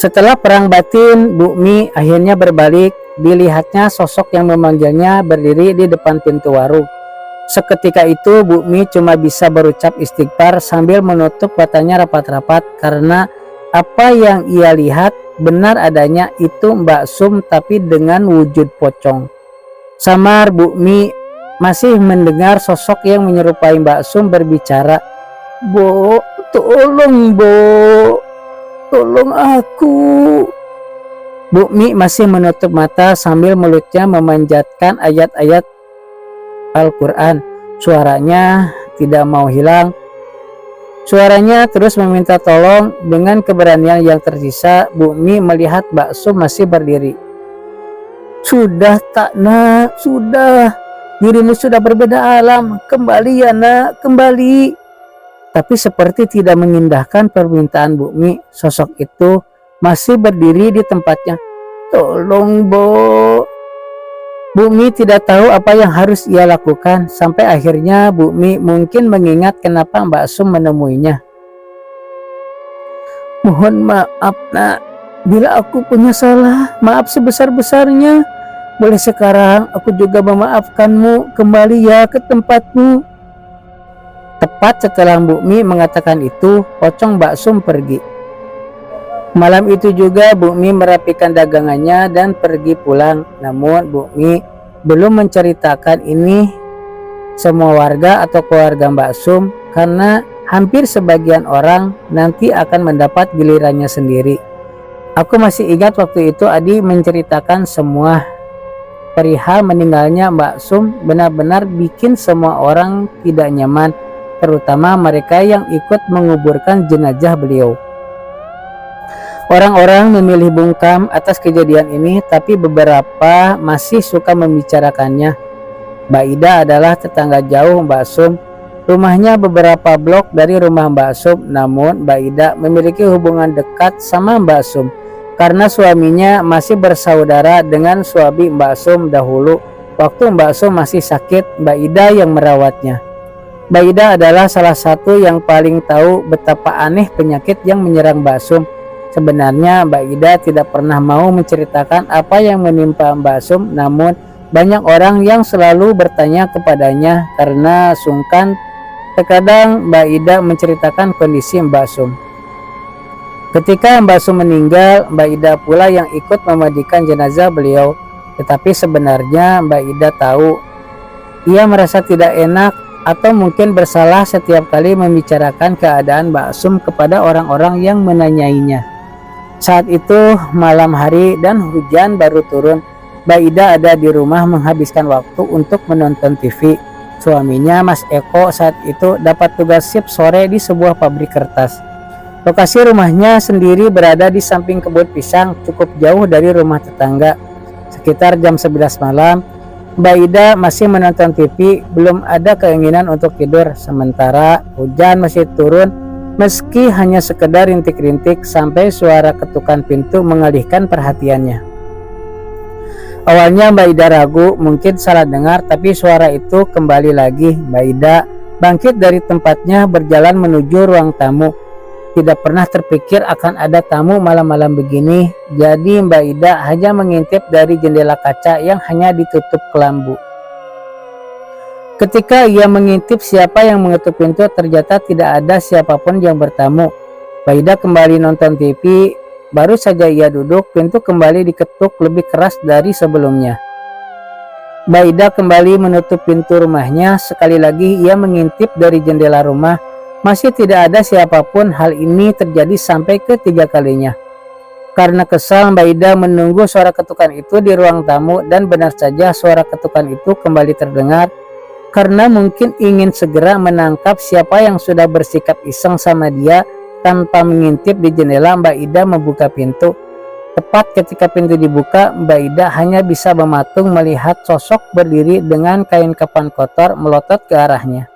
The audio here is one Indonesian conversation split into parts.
Setelah perang batin, Bu Mi akhirnya berbalik. Dilihatnya sosok yang memanggilnya berdiri di depan pintu warung. Seketika itu Bu Mi cuma bisa berucap istighfar sambil menutup matanya rapat-rapat karena apa yang ia lihat benar adanya itu Mbak Sum tapi dengan wujud pocong. Samar Bu Mi masih mendengar sosok yang menyerupai Mbak Sum berbicara, "Bo, tolong Bo, tolong aku." Bu Mi masih menutup mata sambil mulutnya memanjatkan ayat-ayat Al-Quran. Suaranya tidak mau hilang. Suaranya terus meminta tolong. Dengan keberanian yang tersisa, Bu Mi melihat Mbak Sum masih berdiri. "Sudah tak nak, sudah. Dirimu sudah berbeda alam. Kembali ya nak, kembali." Tapi seperti tidak mengindahkan permintaan Bu Mi, sosok itu masih berdiri di tempatnya. "Tolong Bo." Bu Mi tidak tahu apa yang harus ia lakukan. Sampai akhirnya Bu Mi mungkin mengingat kenapa Mbak Sum menemuinya. "Mohon maaf nak, bila aku punya salah, maaf sebesar-besarnya. Boleh sekarang aku juga memaafkanmu, kembali ya ke tempatmu." Tepat setelah Bu Mi mengatakan itu, pocong Mbak Sum pergi. Malam itu juga Bu Mi merapikan dagangannya dan pergi pulang. Namun Bu Mi belum menceritakan ini semua warga atau keluarga Mbak Sum karena hampir sebagian orang nanti akan mendapat gilirannya sendiri. Aku masih ingat waktu itu Adi menceritakan semua. Perihal meninggalnya Mbak Sum benar-benar bikin semua orang tidak nyaman, terutama mereka yang ikut menguburkan jenazah beliau. Orang-orang memilih bungkam atas kejadian ini, tapi beberapa masih suka membicarakannya. Mbak Ida adalah tetangga jauh Mbak Sum. Rumahnya beberapa blok dari rumah Mbak Sum, namun Mbak Ida memiliki hubungan dekat sama Mbak Sum karena suaminya masih bersaudara dengan suami Mbak Sum dahulu. Waktu Mbak Sum masih sakit, Mbak Ida yang merawatnya. Mbak Ida adalah salah satu yang paling tahu betapa aneh penyakit yang menyerang Mbak Sum. Sebenarnya Mbak Ida tidak pernah mau menceritakan apa yang menimpa Mbak Sum, namun banyak orang yang selalu bertanya kepadanya karena sungkan. Terkadang Mbak Ida menceritakan kondisi Mbak Sum. Ketika Mbak Sum meninggal, Mbak Ida pula yang ikut memandikan jenazah beliau. Tetapi sebenarnya Mbak Ida tahu ia merasa tidak enak atau mungkin bersalah setiap kali membicarakan keadaan Mbak Sum kepada orang-orang yang menanyainya. Saat itu malam hari dan hujan baru turun. Mbak Ida ada di rumah menghabiskan waktu untuk menonton TV. Suaminya Mas Eko saat itu dapat tugas shift sore di sebuah pabrik kertas. Lokasi rumahnya sendiri berada di samping kebun pisang, cukup jauh dari rumah tetangga. Sekitar jam 11 malam, Mbak Ida masih menonton TV, belum ada keinginan untuk tidur. Sementara hujan masih turun, meski hanya sekedar rintik-rintik, sampai suara ketukan pintu mengalihkan perhatiannya. Awalnya Mbak Ida ragu, mungkin salah dengar, tapi suara itu kembali lagi. Mbak Ida bangkit dari tempatnya, berjalan menuju ruang tamu. Tidak pernah terpikir akan ada tamu malam-malam begini, jadi Mbak Ida hanya mengintip dari jendela kaca yang hanya ditutup kelambu. Ketika ia mengintip siapa yang mengetuk pintu, ternyata tidak ada siapapun yang bertamu. Mbak Ida kembali nonton TV. Baru saja ia duduk, pintu kembali diketuk lebih keras dari sebelumnya. Mbak Ida kembali menutup pintu rumahnya. Sekali lagi ia mengintip dari jendela rumah. Masih tidak ada siapapun. Hal ini terjadi sampai ketiga kalinya. Karena kesal, Mbak Ida menunggu suara ketukan itu di ruang tamu, dan benar saja suara ketukan itu kembali terdengar. Karena mungkin ingin segera menangkap siapa yang sudah bersikap iseng sama dia, tanpa mengintip di jendela, Mbak Ida membuka pintu. Tepat ketika pintu dibuka, Mbak Ida hanya bisa mematung melihat sosok berdiri dengan kain kafan kotor melotot ke arahnya.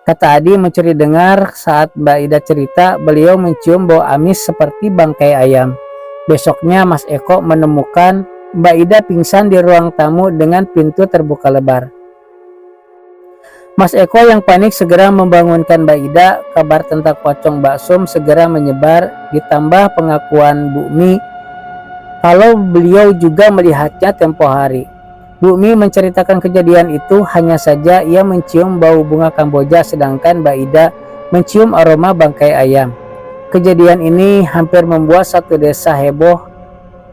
Kata Adi mencuri dengar saat Mbak Ida cerita, beliau mencium bau amis seperti bangkai ayam. Besoknya Mas Eko menemukan Mbak Ida pingsan di ruang tamu dengan pintu terbuka lebar. Mas Eko yang panik segera membangunkan Mbak Ida. Kabar tentang pocong Mbak Sum segera menyebar, ditambah pengakuan Bu Mi kalau beliau juga melihatnya tempo hari. Bu Mi menceritakan kejadian itu, hanya saja ia mencium bau bunga kamboja sedangkan Mbak Ida mencium aroma bangkai ayam. Kejadian ini hampir membuat satu desa heboh.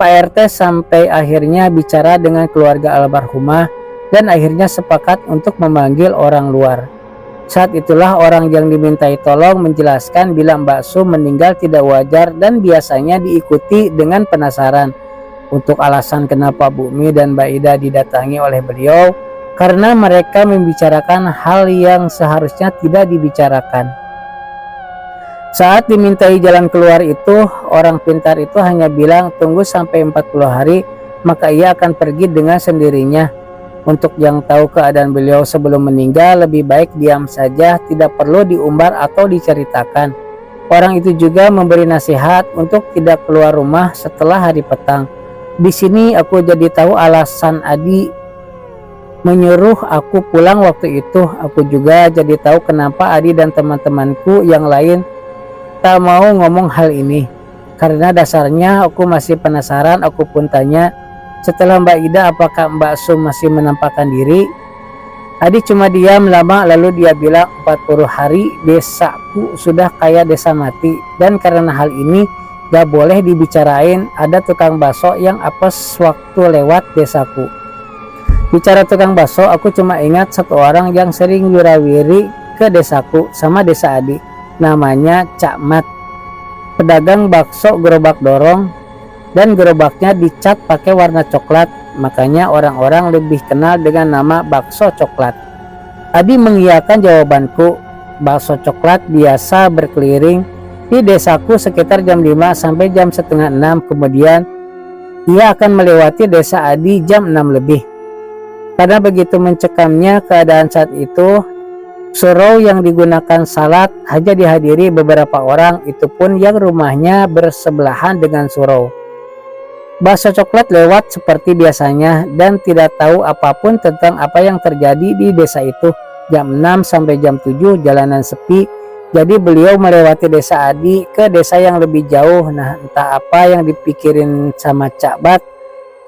Pak RT sampai akhirnya bicara dengan keluarga almarhumah dan akhirnya sepakat untuk memanggil orang luar. Saat itulah orang yang dimintai tolong menjelaskan bila Mbak Sum meninggal tidak wajar dan biasanya diikuti dengan penasaran. Untuk alasan kenapa Bu Mi dan Mbak Ida didatangi oleh beliau, karena mereka membicarakan hal yang seharusnya tidak dibicarakan. Saat dimintai jalan keluar itu, orang pintar itu hanya bilang tunggu sampai 40 hari, maka ia akan pergi dengan sendirinya. Untuk yang tahu keadaan beliau sebelum meninggal, lebih baik diam saja, tidak perlu diumbar atau diceritakan. Orang itu juga memberi nasihat untuk tidak keluar rumah setelah hari petang. Di sini aku jadi tahu alasan Adi menyuruh aku pulang waktu itu. Aku juga jadi tahu kenapa Adi dan teman-temanku yang lain tak mau ngomong hal ini. Karena dasarnya aku masih penasaran, aku pun tanya setelah Mbak Ida apakah Mbak Sum masih menampakkan diri. Adi cuma diam lama lalu dia bilang 40 hari desaku sudah kayak desa mati, dan karena hal ini gak boleh dibicarain. Ada tukang bakso yang apes waktu lewat desaku. Bicara tukang bakso, aku cuma ingat satu orang yang sering wirawiri ke desaku sama desa Adi, namanya Cak Mat. Pedagang bakso gerobak dorong, dan gerobaknya dicat pakai warna coklat, makanya orang-orang lebih kenal dengan nama bakso coklat. Adi mengiyakan jawabanku. Bakso coklat biasa berkeliling di desaku sekitar jam 5 sampai jam setengah 6, kemudian ia akan melewati desa Adi jam 6 lebih. Karena begitu mencekamnya keadaan saat itu, surau yang digunakan salat hanya dihadiri beberapa orang, itu pun yang rumahnya bersebelahan dengan surau. Bakso coklat lewat seperti biasanya dan tidak tahu apapun tentang apa yang terjadi di desa itu. Jam 6 sampai jam 7 jalanan sepi. Jadi beliau melewati desa Adi ke desa yang lebih jauh. Nah, entah apa yang dipikirin sama Cak Bat,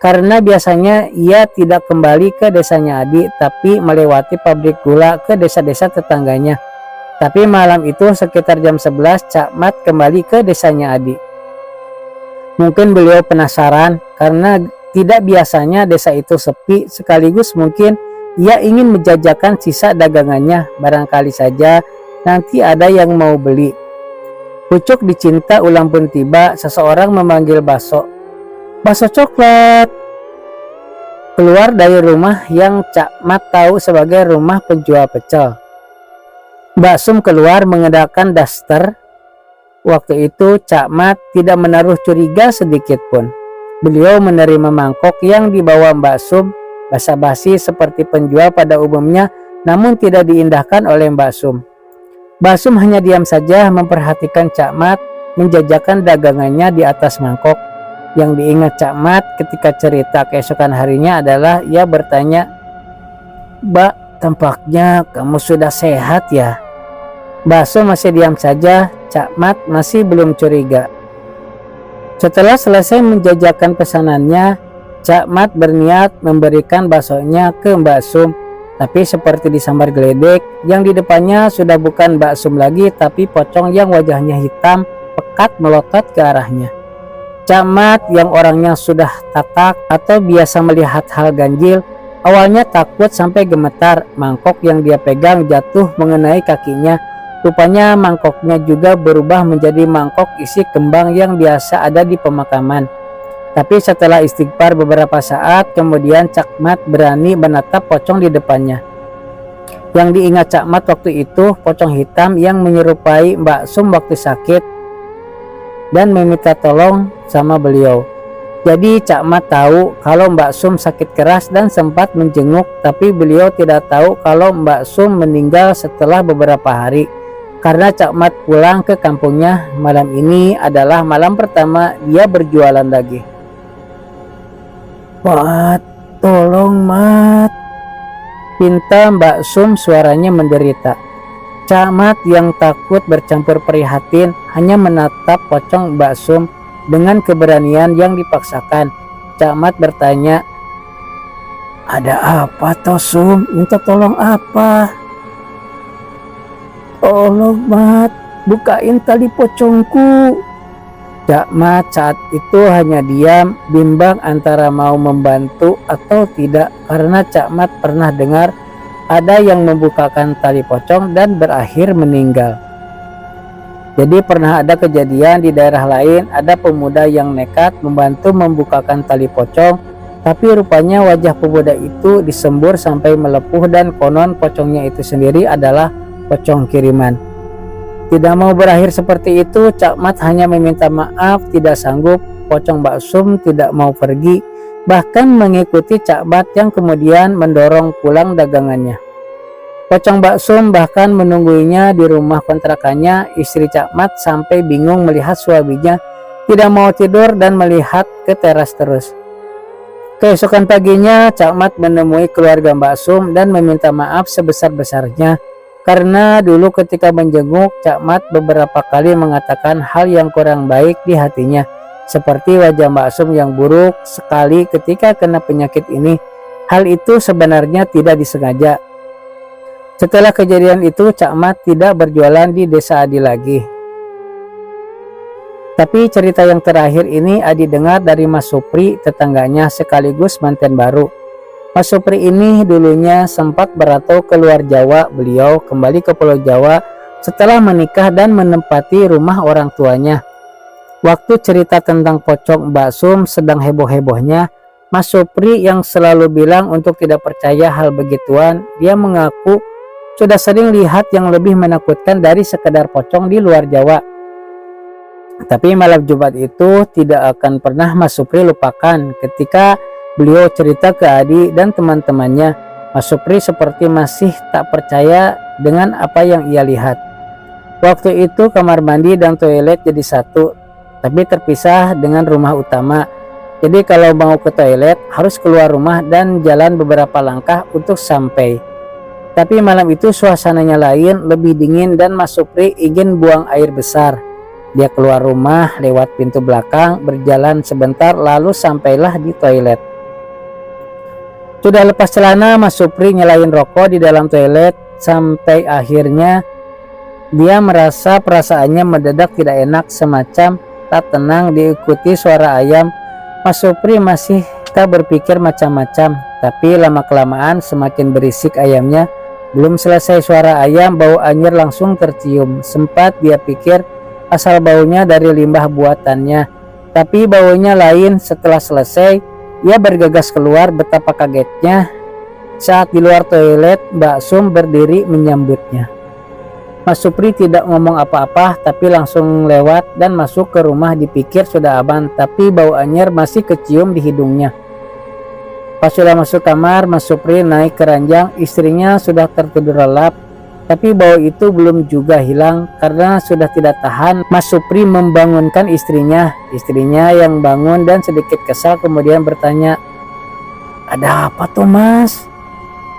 karena biasanya ia tidak kembali ke desanya Adi, tapi melewati pabrik gula ke desa-desa tetangganya. Tapi malam itu sekitar jam 11 Cak Mat kembali ke desanya Adi. Mungkin beliau penasaran karena tidak biasanya desa itu sepi, sekaligus mungkin ia ingin menjajakan sisa dagangannya, barangkali saja nanti ada yang mau beli. Pucuk dicinta ulang pun tiba, seseorang memanggil bakso. Bakso coklat. Keluar dari rumah yang Cak Mat tahu sebagai rumah penjual pecel. Mbak Sum keluar mengenakan daster. Waktu itu Cak Mat tidak menaruh curiga sedikit pun. Beliau menerima mangkok yang dibawa Mbak Sum, basa-basi seperti penjual pada umumnya, namun tidak diindahkan oleh Mbak Sum. Mbak Sum hanya diam saja memperhatikan Cak Mat menjajakan dagangannya di atas mangkok. Yang diingat Cak Mat ketika cerita keesokan harinya adalah ia bertanya, "Mbak, tampaknya kamu sudah sehat ya?" Mbak Sum masih diam saja. Cak Mat masih belum curiga. Setelah selesai menjajakan pesanannya, Cak Mat berniat memberikan baksonya ke Mbak Sum. Tapi seperti disambar geledek, yang di depannya sudah bukan Mbak Sum lagi, tapi pocong yang wajahnya hitam pekat melotot ke arahnya. Cak Mat yang orangnya sudah tatak atau biasa melihat hal ganjil, awalnya takut sampai gemetar. Mangkok yang dia pegang jatuh mengenai kakinya. Rupanya mangkoknya juga berubah menjadi mangkok isi kembang yang biasa ada di pemakaman. Tapi setelah istighfar beberapa saat, kemudian Cakmat berani menatap pocong di depannya. Yang diingat Cakmat waktu itu pocong hitam yang menyerupai Mbak Sum waktu sakit dan meminta tolong sama beliau. Jadi Cakmat tahu kalau Mbak Sum sakit keras dan sempat menjenguk, tapi beliau tidak tahu kalau Mbak Sum meninggal setelah beberapa hari. Karena Cakmat pulang ke kampungnya, malam ini adalah malam pertama dia berjualan daging. "Mat, tolong Mat," pinta Mbak Sum, suaranya menderita. Cakmat yang takut bercampur prihatin hanya menatap pocong Mbak Sum dengan keberanian yang dipaksakan. Cakmat bertanya, "Ada apa toh Sum? Minta tolong apa?" "Tolong Mat, bukain tali pocongku." Cakmat saat itu hanya diam, bimbang antara mau membantu atau tidak, karena Cakmat pernah dengar ada yang membukakan tali pocong dan berakhir meninggal. Jadi pernah ada kejadian di daerah lain, ada pemuda yang nekat membantu membukakan tali pocong, tapi rupanya wajah pemuda itu disembur sampai melepuh dan konon pocongnya itu sendiri adalah pocong kiriman. Tidak mau berakhir seperti itu, Cakmat hanya meminta maaf, tidak sanggup. Pocong Mbak Sum tidak mau pergi, bahkan mengikuti Cakmat yang kemudian mendorong pulang dagangannya. Pocong Mbak Sum bahkan menungguinya di rumah kontrakannya. Istri Cakmat sampai bingung melihat suaminya tidak mau tidur dan melihat ke teras terus. Keesokan paginya Cakmat menemui keluarga Mbak Sum dan meminta maaf sebesar-besarnya. Karena dulu ketika menjenguk, Cakmat beberapa kali mengatakan hal yang kurang baik di hatinya, seperti wajah Mbak Sum yang buruk sekali ketika kena penyakit ini. Hal itu sebenarnya tidak disengaja. Setelah kejadian itu, Cakmat tidak berjualan di desa Adi lagi. Tapi cerita yang terakhir ini Adi dengar dari Mas Supri, tetangganya sekaligus manten baru. Mas Supri ini dulunya sempat berantau ke luar Jawa. Beliau kembali ke Pulau Jawa setelah menikah dan menempati rumah orang tuanya. Waktu cerita tentang pocong Mbak Sum sedang heboh-hebohnya, Mas Supri yang selalu bilang untuk tidak percaya hal begituan, dia mengaku sudah sering lihat yang lebih menakutkan dari sekedar pocong di luar Jawa. Tapi malam Jumat itu tidak akan pernah Mas Supri lupakan ketika beliau cerita ke Adi dan teman-temannya. Mas Supri seperti masih tak percaya dengan apa yang ia lihat. Waktu itu kamar mandi dan toilet jadi satu, tapi terpisah dengan rumah utama. Jadi kalau mau ke toilet harus keluar rumah dan jalan beberapa langkah untuk sampai. Tapi malam itu suasananya lain, lebih dingin, dan Mas Supri ingin buang air besar. Dia keluar rumah lewat pintu belakang, berjalan sebentar lalu sampailah di toilet. Sudah lepas celana, Mas Supri nyalain rokok di dalam toilet sampai akhirnya dia merasa perasaannya mendadak tidak enak, semacam tak tenang. Diikuti suara ayam. Mas Supri masih tak berpikir macam-macam, tapi lama-kelamaan semakin berisik ayamnya. Belum selesai suara ayam, bau anyir langsung tercium. Sempat dia pikir asal baunya dari limbah buatannya, tapi baunya lain. Setelah selesai, ia bergegas keluar. Betapa kagetnya saat di luar toilet Mbak Sum berdiri menyambutnya. Mas Supri tidak ngomong apa-apa, tapi langsung lewat dan masuk ke rumah. Dipikir sudah aman, tapi bau anyir masih kecium di hidungnya. Pas sudah masuk kamar, Mas Supri naik ke ranjang. Istrinya sudah tertidur lelap, tapi bau itu belum juga hilang. Karena sudah tidak tahan, Mas Supri membangunkan istrinya. Istrinya yang bangun dan sedikit kesal kemudian bertanya, "Ada apa tuh Mas?"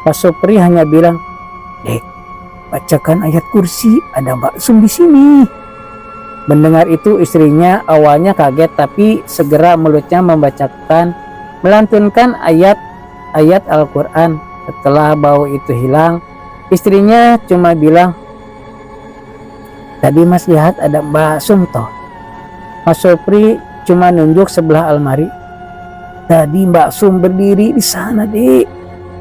Mas Supri hanya bilang, "Dek, bacakan ayat kursi, ada Mbak Sum di sini." Mendengar itu istrinya awalnya kaget, tapi segera mulutnya melantunkan ayat Al-Quran. Setelah bau itu hilang, istrinya cuma bilang, "Tadi Mas lihat ada Mbak Sum toh?" Mas Supri cuma nunjuk sebelah almari. "Tadi Mbak Sum berdiri di sana, Dek."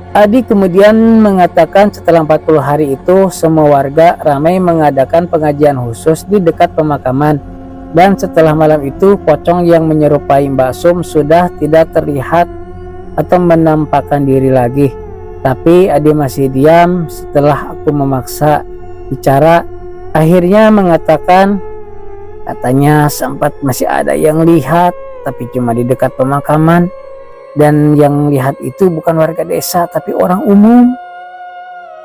Adi kemudian mengatakan setelah 40 hari itu semua warga ramai mengadakan pengajian khusus di dekat pemakaman, dan setelah malam itu pocong yang menyerupai Mbak Sum sudah tidak terlihat atau menampakkan diri lagi. Tapi Adi masih diam. Setelah aku memaksa bicara, akhirnya mengatakan, katanya sempat masih ada yang lihat, tapi cuma di dekat pemakaman. Dan yang lihat itu bukan warga desa tapi orang umum.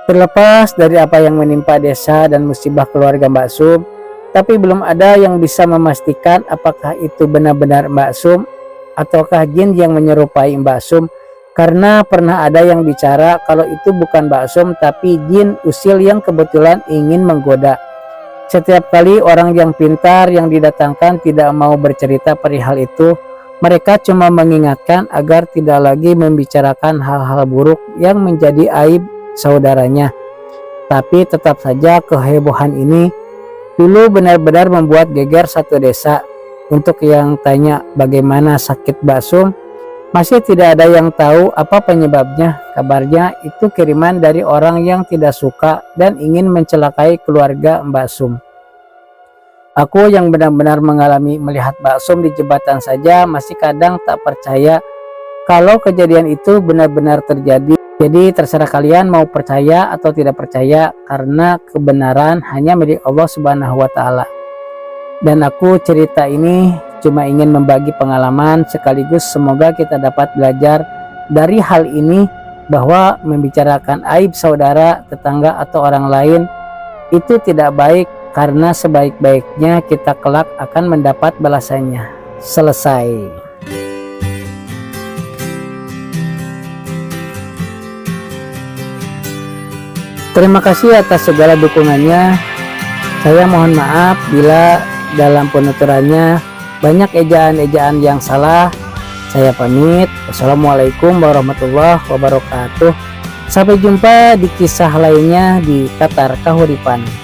Terlepas dari apa yang menimpa desa dan musibah keluarga Mbak Sum, tapi belum ada yang bisa memastikan apakah itu benar-benar Mbak Sum ataukah jin yang menyerupai Mbak Sum, karena pernah ada yang bicara kalau itu bukan Mbak Sum tapi jin usil yang kebetulan ingin menggoda. Setiap kali orang yang pintar yang didatangkan tidak mau bercerita perihal itu, mereka cuma mengingatkan agar tidak lagi membicarakan hal-hal buruk yang menjadi aib saudaranya. Tapi tetap saja kehebohan ini dulu benar-benar membuat geger satu desa. Untuk yang tanya bagaimana sakit Mbak Sum, masih tidak ada yang tahu apa penyebabnya. Kabarnya itu kiriman dari orang yang tidak suka dan ingin mencelakai keluarga Mbak Sum. Aku yang benar-benar mengalami melihat Mbak Sum di jembatan saja masih kadang tak percaya kalau kejadian itu benar-benar terjadi. Jadi terserah kalian mau percaya atau tidak percaya, karena kebenaran hanya milik Allah Subhanahu wa Ta'ala. Dan aku cerita ini cuma ingin membagi pengalaman, sekaligus semoga kita dapat belajar dari hal ini bahwa membicarakan aib saudara, tetangga atau orang lain itu tidak baik, karena sebaik-baiknya kita kelak akan mendapat balasannya. Selesai. Terima kasih atas segala dukungannya. Saya mohon maaf bila dalam penuturannya banyak ejaan-ejaan yang salah. Saya pamit. Wassalamualaikum warahmatullahi wabarakatuh. Sampai jumpa di kisah lainnya di Tatar Kahuripan.